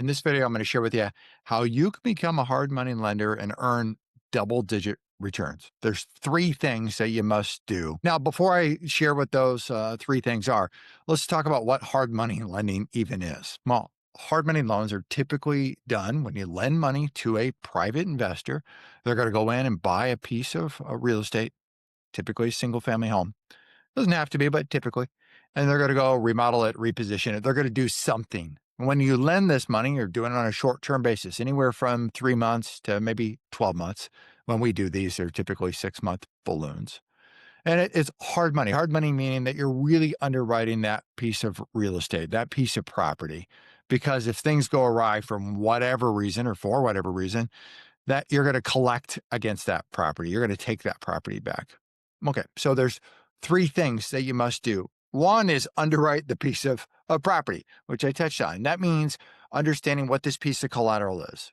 In this video, I'm going to share with you how you can become a hard money lender and earn double digit returns. There's three things that you must do. Now, before I share what those three things are, let's talk about what hard money lending even is. Well, hard money loans are typically done when you lend money to a private investor. They're going to go in and buy a piece of real estate, typically a single family home. Doesn't have to be, but typically. And they're going to go remodel it, reposition it. They're going to do something. When you lend this money, you're doing it on a short term basis, anywhere from 3 months to maybe 12 months. When we do these, they're typically 6-month balloons. And it's hard money meaning that you're really underwriting that piece of real estate, that piece of property. Because if things go awry from whatever reason or for whatever reason, that you're going to collect against that property. You're going to take that property back. Okay, so there's three things that you must do. One is underwrite the piece of property, which I touched on. That means understanding what this piece of collateral is.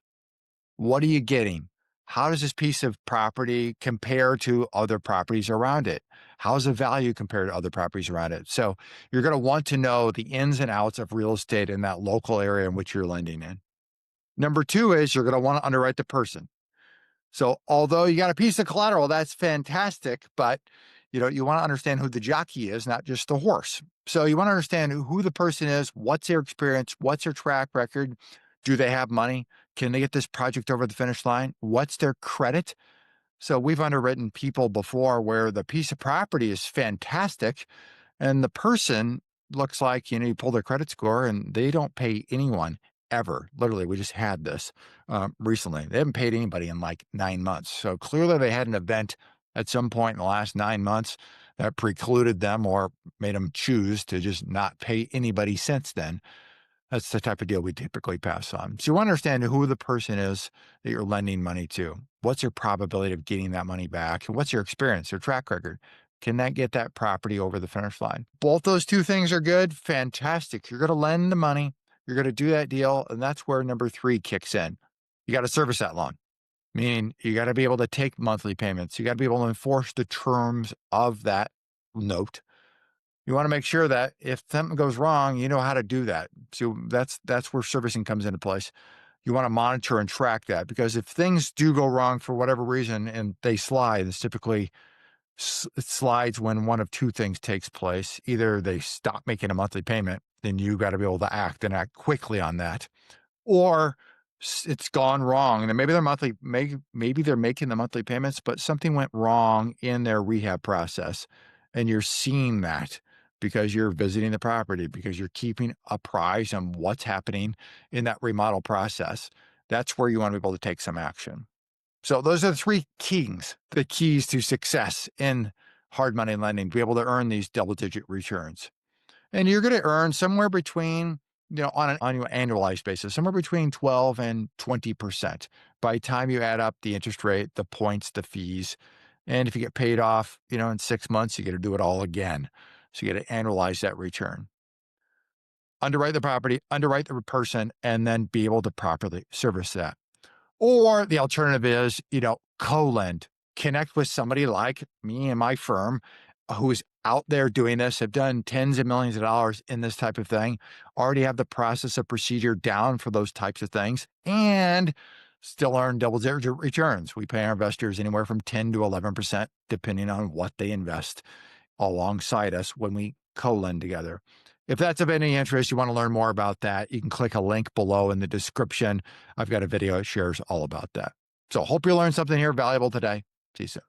What are you getting? How does this piece of property compare to other properties around it? How's the value compared to other properties around it? So you're going to want to know the ins and outs of real estate in that local area in which you're lending in. Number two is you're going to want to underwrite the person. So although you got a piece of collateral, that's fantastic, but you want to understand who the jockey is, not just the horse. So you want to understand who the person is, what's their experience, what's their track record, do they have money, can they get this project over the finish line, what's their credit. So we've underwritten people before where the piece of property is fantastic and the person looks like, you pull their credit score and they don't pay anyone ever. Literally, we just had this recently. They haven't paid anybody in like 9 months. So clearly they had an event at some point in the last 9 months that precluded them or made them choose to just not pay anybody since then. That's the type of deal we typically pass on. So you want to understand who the person is that you're lending money to. What's your probability of getting that money back? And what's your experience, your track record? Can that get that property over the finish line? Both those two things are good. Fantastic. You're going to lend the money. You're going to do that deal. And that's where number three kicks in. You got to service that loan, meaning you got to be able to take monthly payments. You got to be able to enforce the terms of that note. You want to make sure that if something goes wrong, you know how to do that. So that's where servicing comes into place. You want to monitor and track that because if things do go wrong for whatever reason and they slide, it's typically it slides when one of two things takes place. Either they stop making a monthly payment, then you got to be able to act and act quickly on that, or it's gone wrong. And then maybe maybe they're making the monthly payments, but something went wrong in their rehab process, and you're seeing that because you're visiting the property, because you're keeping apprised on what's happening in that remodel process. That's where you want to be able to take some action. So those are the keys to success in hard money lending, to be able to earn these double-digit returns. And you're going to earn somewhere between, on an annualized basis, somewhere between 12 and 20% by the time you add up the interest rate, the points, the fees. And if you get paid off, in 6 months, you got to do it all again. So you got to annualize that return. Underwrite the property, underwrite the person, and then be able to properly service that. Or the alternative is, co-lend. Connect with somebody like me and my firm who's out there doing this, have done tens of millions of dollars in this type of thing, already have the process of procedure down for those types of things, and still earn double-digit returns. We pay our investors anywhere from 10 to 11%, depending on what they invest alongside us when we co-lend together. If that's of any interest, you want to learn more about that, you can click a link below in the description. I've got a video that shares all about that. So hope you learned something here valuable today. See you soon.